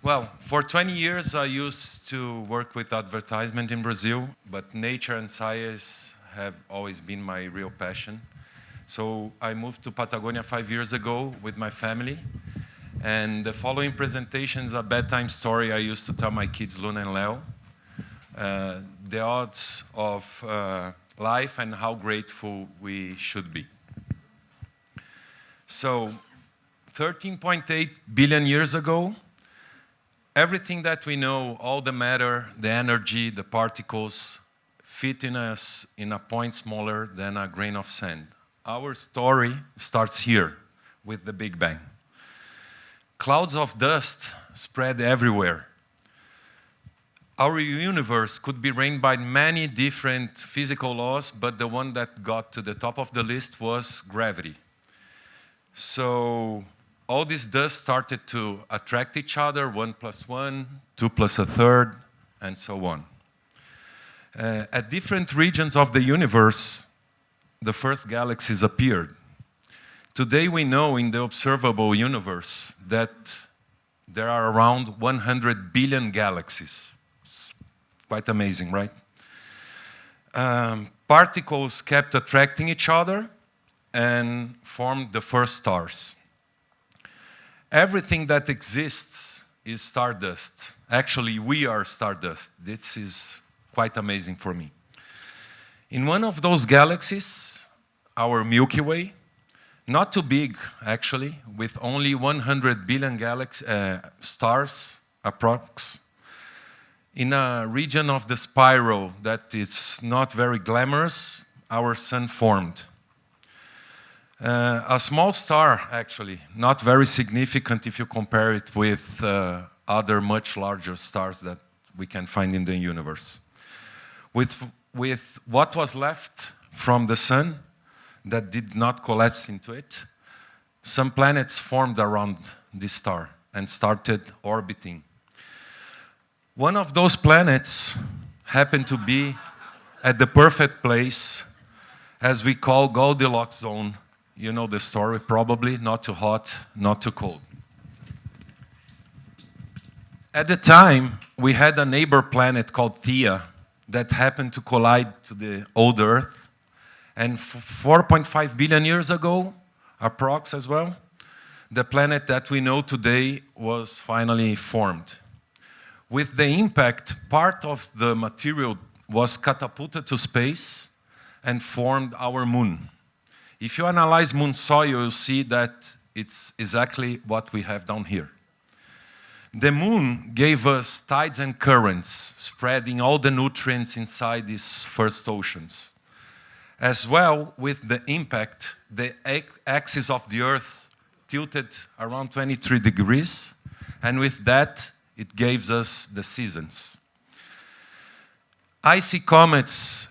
Well, for 20 years I used to work with advertisement in Brazil, but nature and science have always been my real passion. So I moved to Patagonia 5 years ago with my family. And the following presentation is a bedtime story I used to tell my kids, Luna and Leo. The odds of life and how grateful we should be. So 13.8 billion years ago, everything that we know, all the matter, the energy, the particles, fit in us in a point smaller than a grain of sand. Our story starts here with the Big Bang. Clouds of dust spread everywhere. Our universe could be reigned by many different physical laws, but the one that got to the top of the list was gravity. So all this dust started to attract each other, 1 plus 1, 2 plus a third, and so on. At different regions of the universe, the first galaxies appeared. Today we know in the observable universe that there are around 100 billion galaxies. It's quite amazing, right? Particles kept attracting each other and formed the first stars. Everything that exists is stardust. Actually, we are stardust. This is quite amazing for me. In one of those galaxies, our Milky Way, not too big actually, with only 100 billion stars approx, in a region of the spiral that is not very glamorous, our sun formed. A small star, actually, not very significant if you compare it with other much larger stars that we can find in the universe. With what was left from the sun that did not collapse into it, some planets formed around this star and started orbiting. One of those planets happened to be at the perfect place, as we call Goldilocks zone. You know the story probably, not too hot, not too cold. At the time, we had a neighbor planet called Theia that happened to collide to the old Earth. And 4.5 billion years ago, approx as well, the planet that we know today was finally formed. With the impact, part of the material was catapulted to space and formed our moon. If you analyze moon soil, you'll see that it's exactly what we have down here. The moon gave us tides and currents, spreading all the nutrients inside these first oceans. As well, with the impact, the axis of the Earth tilted around 23 degrees, and with that, it gave us the seasons. Icy comets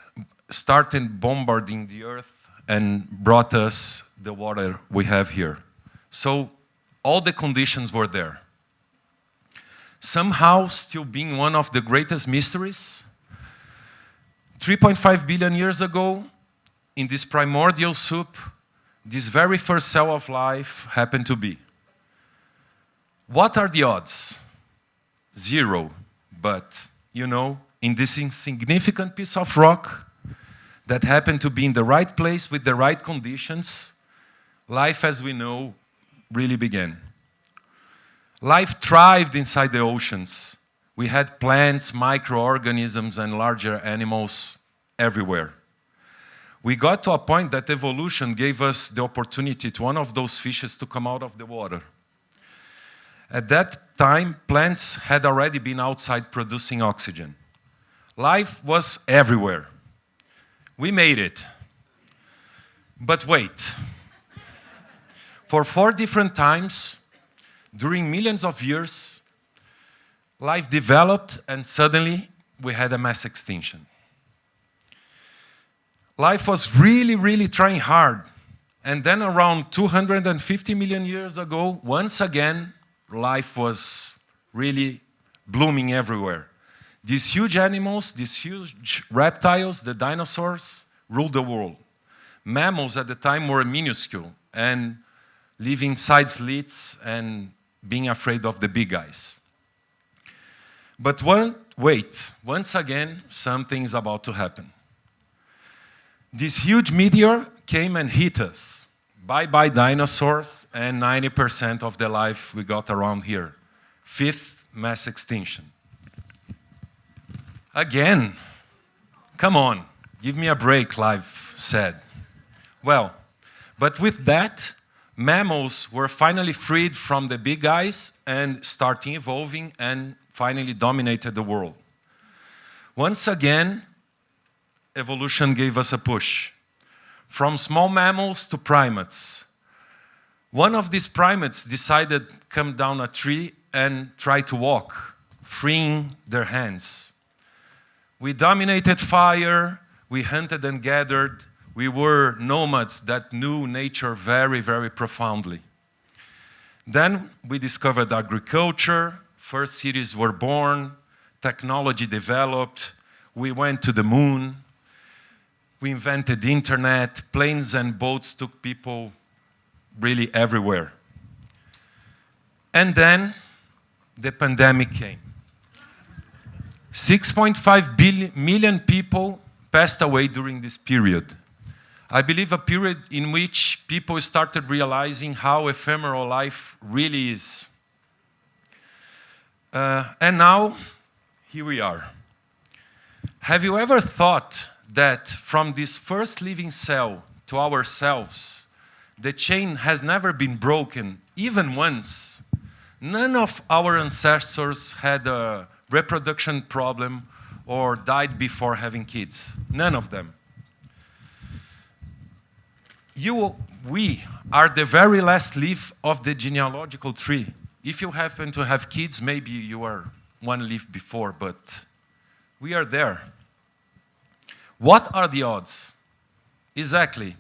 started bombarding the Earth and brought us the water we have here. So all the conditions were there. Somehow, still being one of the greatest mysteries, 3.5 billion years ago, in this primordial soup, this very first cell of life happened to be. What are the odds? 0. But, you know, in this insignificant piece of rock that happened to be in the right place with the right conditions, life as we know really began. Life thrived inside the oceans. We had plants, microorganisms, and larger animals everywhere. We got to a point that evolution gave us the opportunity to one of those fishes to come out of the water. At that time, plants had already been outside producing oxygen. Life was everywhere. We made it. But wait. For 4 different times, during millions of years, life developed and suddenly we had a mass extinction. Life was really trying hard. And then around 250 million years ago, once again, life was really blooming everywhere. These huge animals, these huge reptiles, the dinosaurs, ruled the world. Mammals at the time were minuscule and living inside slits and being afraid of the big guys. But wait, once again, something's about to happen. This huge meteor came and hit us. Bye-bye dinosaurs and 90% of the life we got around here. Fifth mass extinction. Again, come on, give me a break, life said. Well, but with that, mammals were finally freed from the big guys and starting evolving and finally dominated the world. Once again, evolution gave us a push. From small mammals to primates. One of these primates decided to come down a tree and try to walk, freeing their hands. We dominated fire, we hunted and gathered, we were nomads that knew nature very, very profoundly. Then we discovered agriculture, first cities were born, technology developed, we went to the moon, we invented the internet, planes and boats took people really everywhere. And then the pandemic came. 6.5 million people passed away during this period. I believe a period in which people started realizing how ephemeral life really is. And now, here we are. Have you ever thought that from this first living cell to ourselves, the chain has never been broken, even once? None of our ancestors had a reproduction problem or died before having kids. None of them. We are the very last leaf of the genealogical tree. If you happen to have kids, maybe you are one leaf before, but we are there. What are the odds? Exactly.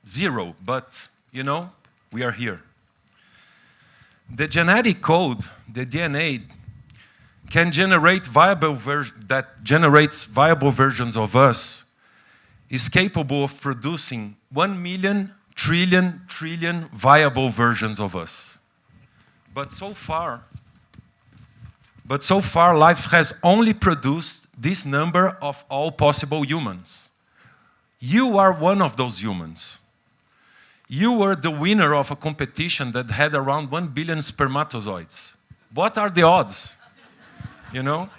0, but you know, we are here. The genetic code, the DNA, can generate generates viable versions of us, is capable of producing 1 million trillion viable versions of us. But so far, life has only produced this number of all possible humans. You are one of those humans. You were the winner of a competition that had around 1 billion spermatozoids. What are the odds? You know?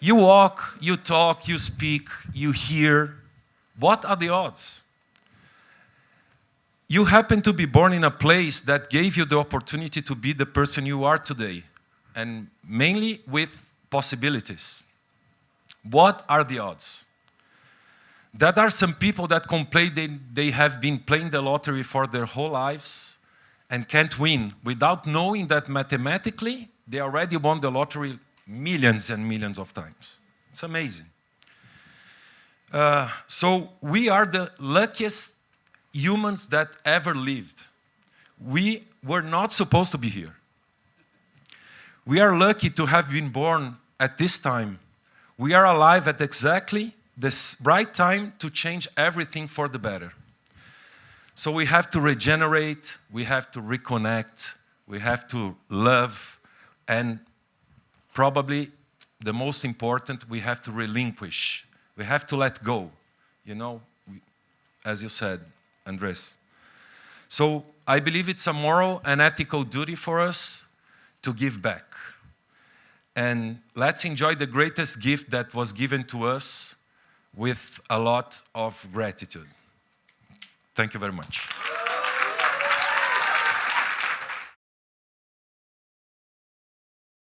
You walk, you talk, you speak, you hear. What are the odds? You happen to be born in a place that gave you the opportunity to be the person you are today, and mainly with possibilities. What are the odds? There are some people that complain they have been playing the lottery for their whole lives and can't win without knowing that mathematically they already won the lottery millions and millions of times. It's amazing. So we are the luckiest humans that ever lived. We were not supposed to be here. We are lucky to have been born at this time. We are alive at exactly the right time to change everything for the better. So we have to regenerate, we have to reconnect, we have to love, and probably the most important, we have to relinquish. We have to let go, you know, as you said, Andres. So I believe it's a moral and ethical duty for us to give back. And let's enjoy the greatest gift that was given to us with a lot of gratitude. Thank you very much.